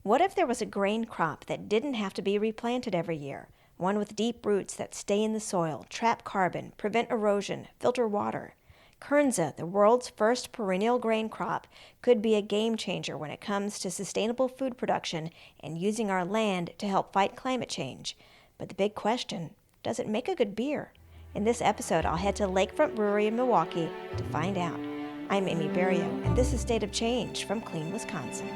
What if there was a grain crop that didn't have to be replanted every year? One with deep roots that stay in the soil, trap carbon, prevent erosion, filter water. Kernza, the world's first perennial grain crop, could be a game changer when it comes to sustainable food production and using our land to help fight climate change. But the big question, does it make a good beer? In this episode, I'll head to Lakefront Brewery in Milwaukee to find out. I'm Amy Barrilleaux, and this is State of Change from Clean, Wisconsin.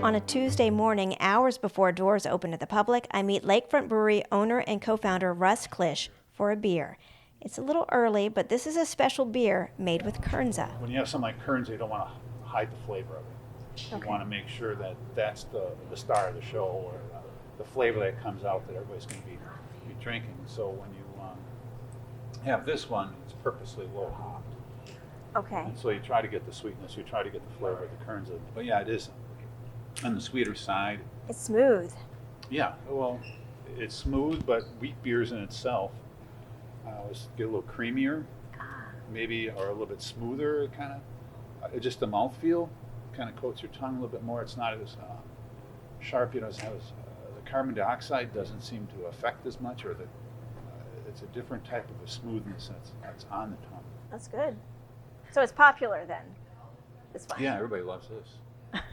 On a Tuesday morning, hours before doors open to the public, I meet Lakefront Brewery owner and co-founder Russ Klisch for a beer. It's a little early, but this is a special beer made with Kernza. When you have something like Kernza, you don't want to hide the flavor of it. You want to make sure that that's the star of the show, or the flavor that comes out that everybody's going to be drinking. So when you have this one, it's purposely low hopped. Okay. And so you try to get the sweetness, you try to get the flavor of the Kernza. But yeah, it is on the sweeter side. It's smooth. Yeah, well, it's smooth, but wheat beers in itself get a little creamier, maybe, or a little bit smoother, kind of. Just the mouthfeel kind of coats your tongue a little bit more. It's not as sharp, the carbon dioxide doesn't seem to affect as much, or it's a different type of a smoothness that's on the tongue. That's good. So it's popular then, this one? Yeah, everybody loves this.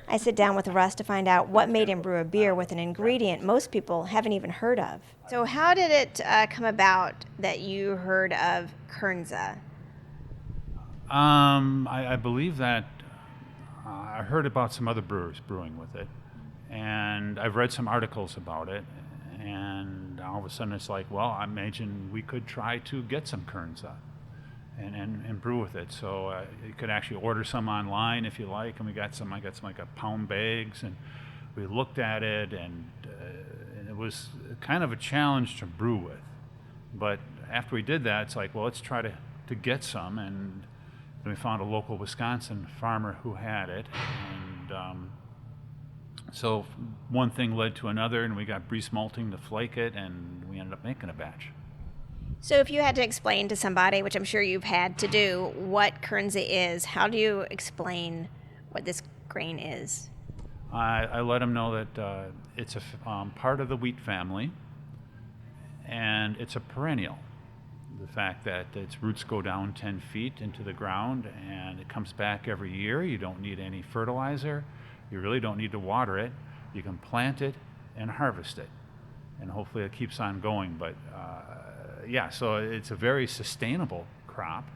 I sit down with Russ to find out what made him brew a beer with an ingredient most people haven't even heard of. So how did it come about that you heard of Kernza? I believe that I heard about some other brewers brewing with it, and I've read some articles about it, and all of a sudden it's like, well, I imagine we could try to get some Kernza and brew with it. So you could actually order some online if you like, and I got some like a pound bags, and we looked at it, and it was kind of a challenge to brew with. But after we did that, it's like, well, let's try to get some, and then we found a local Wisconsin farmer who had it, and so one thing led to another, and we got Breeze Malting to flake it, and we ended up making a batch. So if you had to explain to somebody, which I'm sure you've had to do, what Kernza is, how do you explain what this grain is? I let them know that it's a part of the wheat family, and it's a perennial. The fact that its roots go down 10 feet into the ground, and it comes back every year. You don't need any fertilizer. You really don't need to water it. You can plant it and harvest it, and hopefully it keeps on going. But yeah, so it's a very sustainable crop.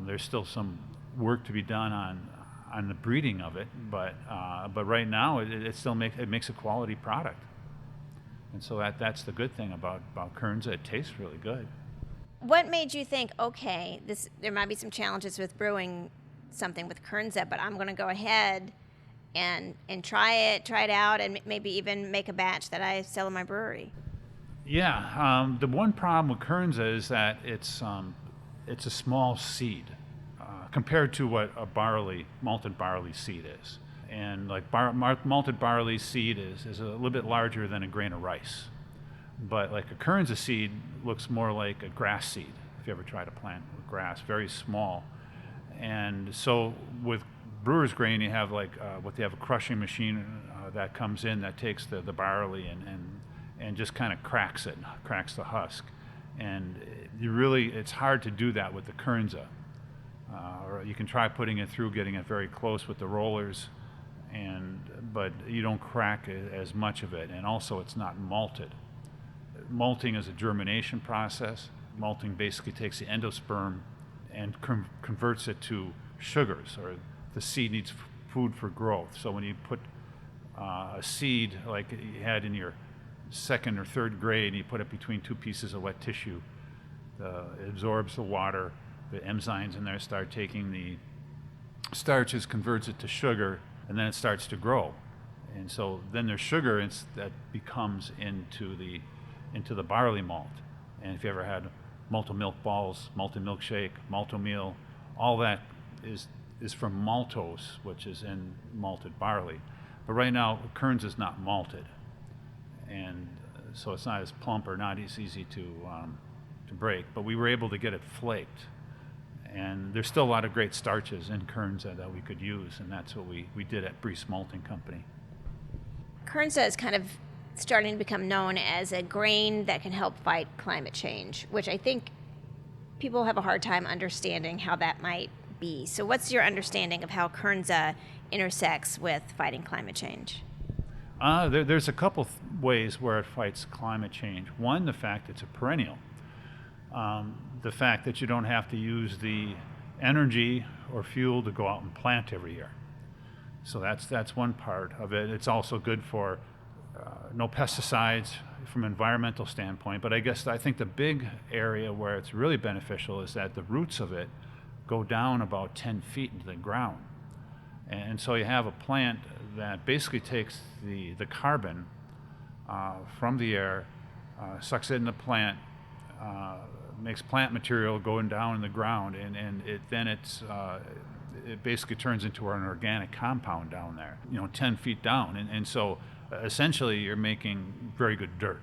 There's still some work to be done on the breeding of it, but right now it still makes a quality product, and so that's the good thing about Kernza. It tastes really good. What made you think, okay, there might be some challenges with brewing something with Kernza, but I'm going to go ahead and try it out, and maybe even make a batch that I sell in my brewery? Yeah, the one problem with Kernza is that it's a small seed compared to what a malted barley seed is. And like malted barley seed is a little bit larger than a grain of rice. But like a Kernza seed looks more like a grass seed, if you ever try to plant grass, very small. And so with brewer's grain, you have they have a crushing machine that comes in that takes the barley and just kind of cracks the husk. And it's hard to do that with the Kernza. Or you can try putting it through, getting it very close with the rollers, but you don't crack as much of it. And also it's not malted. Malting is a germination process. Malting basically takes the endosperm and converts it to sugars, or the seed needs food for growth. So when you put a seed like you had in your second or third grade, and you put it between two pieces of wet tissue, it absorbs the water, the enzymes in there start taking the starches, converts it to sugar, and then it starts to grow. And so then there's sugar that becomes into the barley malt. And if you ever had malted milk balls, malted milkshake, malto meal, all that is from maltose, which is in malted barley. But right now, Kernza is not malted, and so it's not as plump or not as easy to break. But we were able to get it flaked, and there's still a lot of great starches in Kernza that we could use, and that's what we did at Breese Malting Company. Kernza is kind of starting to become known as a grain that can help fight climate change, which I think people have a hard time understanding how that might be. So what's your understanding of how Kernza intersects with fighting climate change? There's a couple ways where it fights climate change. One, the fact it's a perennial. The fact that you don't have to use the energy or fuel to go out and plant every year. So that's one part of it. It's also good for no pesticides from an environmental standpoint. But I think the big area where it's really beneficial is that the roots of it go down about 10 feet into the ground. And so you have a plant that basically takes the carbon from the air, sucks it in the plant, makes plant material going down in the ground, and it basically turns into an organic compound down there, 10 feet down. And so essentially you're making very good dirt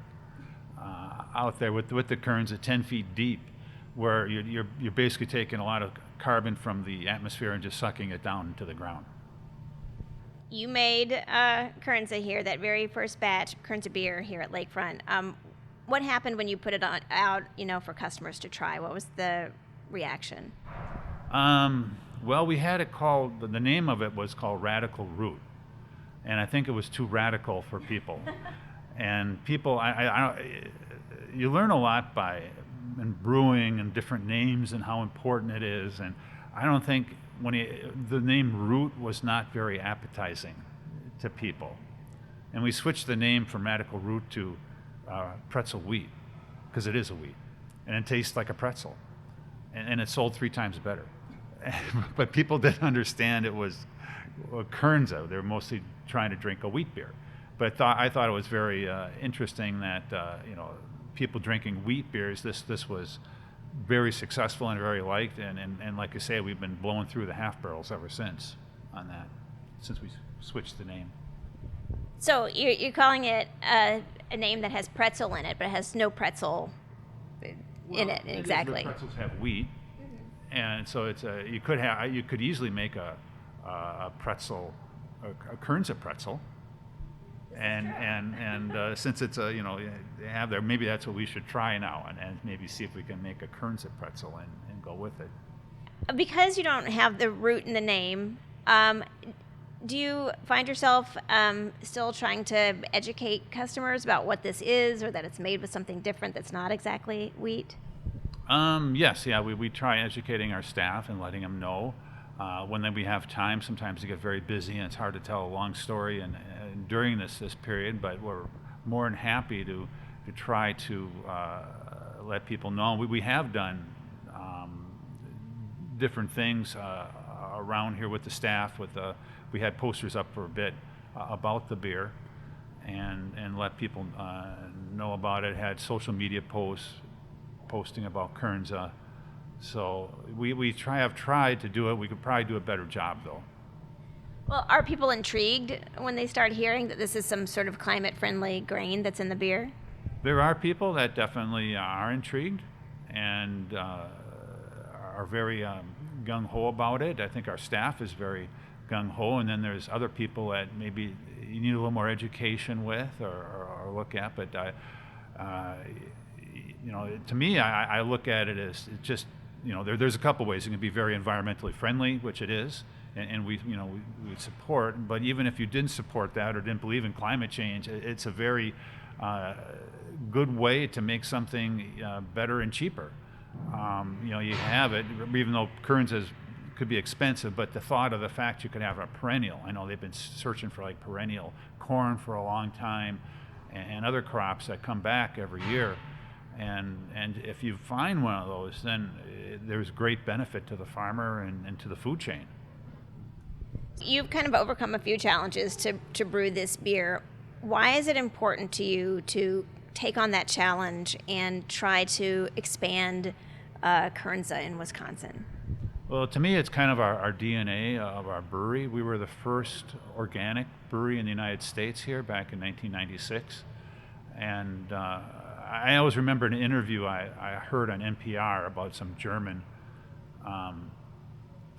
out there with the Kernza 10 feet deep, where you're basically taking a lot of carbon from the atmosphere and just sucking it down into the ground. You made Kernza here, that very first batch of Kernza beer here at Lakefront. What happened when you put it out, for customers to try? What was the reaction? Well, we had it called, the name of it was called Radical Root. And I think it was too radical for people. And people, you learn a lot in brewing and different names and how important it is. And I don't think the name Root was not very appetizing to people. And we switched the name from Radical Root to pretzel wheat, because it is a wheat, and it tastes like a pretzel, and it sold 3 times better. But people didn't understand it was Kernza. They were mostly trying to drink a wheat beer. But I thought it was very interesting that people drinking wheat beers. This was very successful and very liked, and like I say, we've been blowing through the half barrels ever since on that, since we switched the name. So you're calling it a name that has pretzel in it, but it has no pretzel in it exactly. Pretzels have wheat, and so it's you could easily make a pretzel, a Kernza pretzel, and since it's they have there, maybe that's what we should try now, and maybe see if we can make a Kernza pretzel and go with it. Because you don't have the root in the name, do you find yourself still trying to educate customers about what this is, or that it's made with something different that's not exactly wheat? Yes, we try educating our staff and letting them know. When we have time, sometimes we get very busy and it's hard to tell a long story and during this period, but we're more than happy to try to let people know. We have done different things around here with the staff. We had posters up for a bit about the beer and let people know about it. Had social media posts posting about Kernza. So we have tried to do it. We could probably do a better job, though. Well, are people intrigued when they start hearing that this is some sort of climate-friendly grain that's in the beer? There are people that definitely are intrigued and are very gung-ho about it. I think our staff is very gung-ho, and then there's other people that maybe you need a little more education with or look at. But to me, I look at it as just there's a couple ways. It can be very environmentally friendly, which it is, and we support. But even if you didn't support that or didn't believe in climate change, it's a very good way to make something better and cheaper. You have it, even though Kernza could be expensive, but the thought of the fact you could have a perennial. I know they've been searching for like perennial corn for a long time, and other crops that come back every year. And if you find one of those, then there's great benefit to the farmer and to the food chain. You've kind of overcome a few challenges to brew this beer. Why is it important to you to take on that challenge and try to expand Kernza in Wisconsin? Well, to me, it's kind of our DNA of our brewery. We were the first organic brewery in the United States here back in 1996. And I always remember an interview I heard on NPR about some German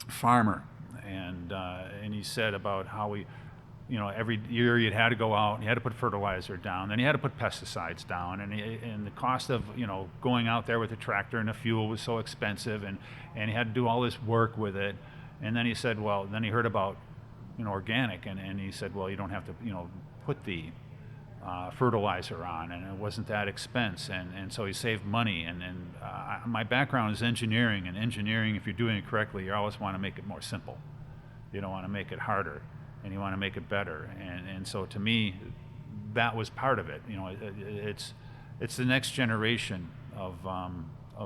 farmer. And he said about how every year you had to go out and you had to put fertilizer down, then you had to put pesticides down, and the cost of going out there with a tractor and the fuel was so expensive, and he had to do all this work with it. And then he said, well, then he heard about organic, and he said, well, you don't have to put the fertilizer on, and it wasn't that expense, and so he saved money. And my background is engineering, and engineering, if you're doing it correctly, you always want to make it more simple. You don't want to make it harder, and you want to make it better. And so to me, that was part of it. It's the next generation of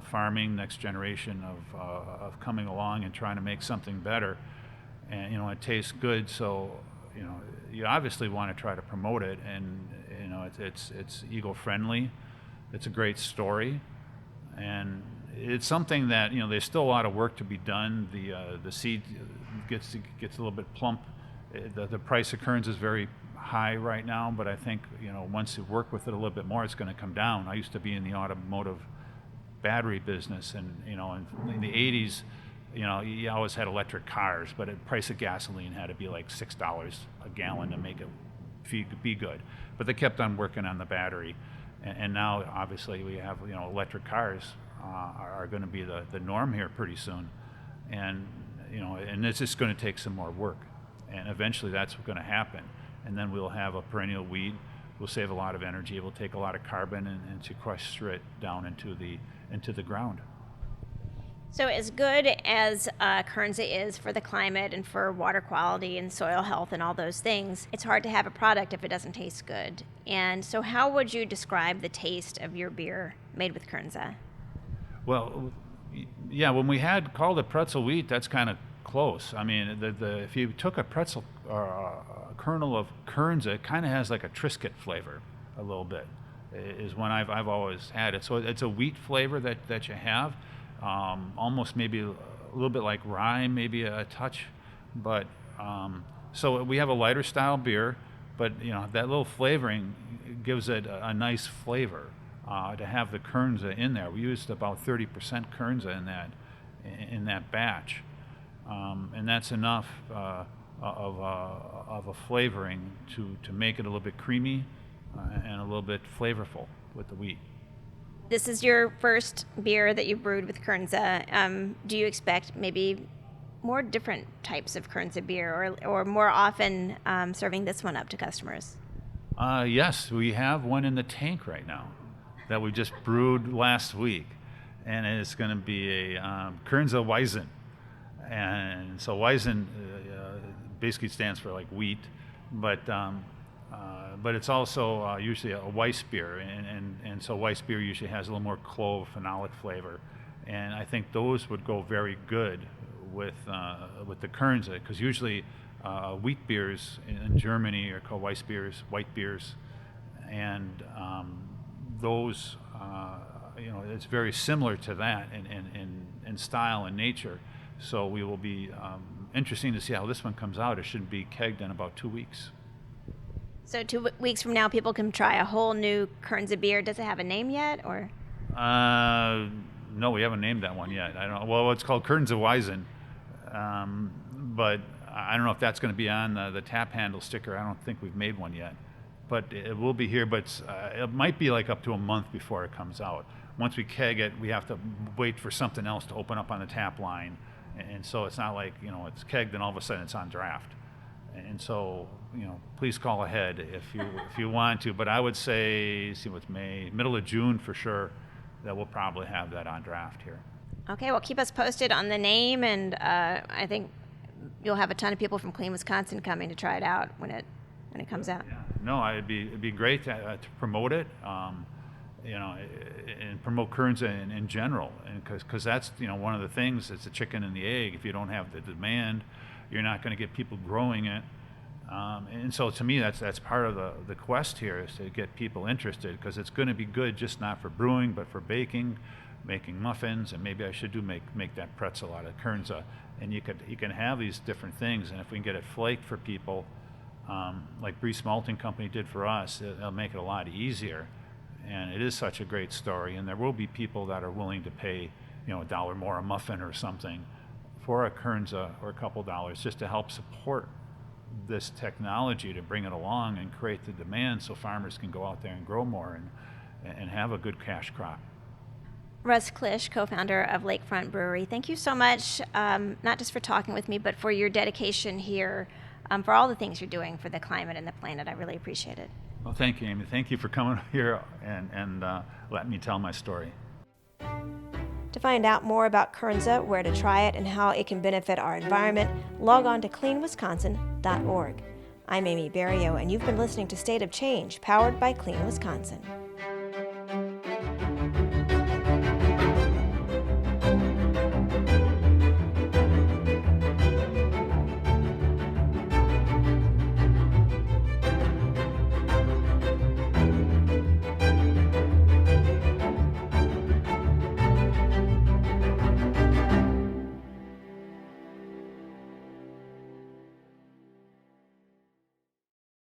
farming, next generation of coming along and trying to make something better. And it tastes good, so you obviously want to try to promote it. And it's eco-friendly. It's a great story, and it's something that there's still a lot of work to be done. The seed gets a little bit plump. The price of Kernza is very high right now, but I think once you work with it a little bit more, it's going to come down. I used to be in the automotive battery business, and in the 80s, you always had electric cars, but the price of gasoline had to be like $6 a gallon to make it be good. But they kept on working on the battery, and now obviously we have electric cars are going to be the norm here pretty soon, and and it's just going to take some more work. And eventually that's going to happen. And then we'll have a perennial weed. We'll save a lot of energy. We'll take a lot of carbon and sequester it down into the ground. So as good as Kernza is for the climate and for water quality and soil health and all those things, it's hard to have a product if it doesn't taste good. And so how would you describe the taste of your beer made with Kernza? Well, yeah, when we had called it pretzel wheat, that's kind of close. I mean, if you took a pretzel or a kernel of Kernza, it kind of has like a Triscuit flavor, a little bit, is when I've always had it. So it's a wheat flavor that you have, almost maybe a little bit like rye, maybe a touch, but so we have a lighter style beer, but that little flavoring gives it a nice flavor. To have the Kernza in there, we used about 30% Kernza in that batch. And that's enough of a flavoring to make it a little bit creamy and a little bit flavorful with the wheat. This is your first beer that you've brewed with Kernza. Do you expect maybe more different types of Kernza beer, or more often serving this one up to customers? Yes, we have one in the tank right now that we just brewed last week, and it's going to be a Kernza Weizen. And so Weizen basically stands for like wheat, but it's also usually a Weiss beer, and so Weiss beer usually has a little more clove phenolic flavor, and I think those would go very good with the Kernza, because usually wheat beers in Germany are called Weiss beers, white beers, and those it's very similar to that in style and nature. So we will be interesting to see how this one comes out. It should be kegged in about 2 weeks. So 2 weeks from now, people can try a whole new Kernza beer. Does it have a name yet, or? No, we haven't named that one yet. I don't. Well, it's called Kernza Weizen, but I don't know if that's going to be on the tap handle sticker. I don't think we've made one yet, but it will be here. But it might be like up to a month before it comes out. Once we keg it, we have to wait for something else to open up on the tap line. And so it's not like, it's kegged and all of a sudden it's on draft. And so, please call ahead if you want to. But I would say, what's May, middle of June for sure, that we'll probably have that on draft here. Okay, well, keep us posted on the name, and I think you'll have a ton of people from Clean Wisconsin coming to try it out when it comes out. Yeah. No, it'd be great to promote it. And promote Kernza in general, and because that's one of the things. It's the chicken and the egg. If you don't have the demand, you're not going to get people growing it. And so to me, that's part of the quest here, is to get people interested, because it's going to be good just not for brewing but for baking, making muffins, and maybe I should make that pretzel out of Kernza. And you can have these different things, and if we can get it flaked for people, like Breeze Malting Company did for us, it'll make it a lot easier. And it is such a great story, and there will be people that are willing to pay, $1 more a muffin or something for a Kernza, or a couple dollars, just to help support this technology to bring it along and create the demand so farmers can go out there and grow more and have a good cash crop. Russ Klisch, co-founder of Lakefront Brewery, thank you so much, not just for talking with me, but for your dedication here, for all the things you're doing for the climate and the planet. I really appreciate it. Well, thank you, Amy. Thank you for coming here and letting me tell my story. To find out more about Kernza, where to try it, and how it can benefit our environment, log on to cleanwisconsin.org. I'm Amy Barrilleaux, and you've been listening to State of Change, powered by Clean Wisconsin.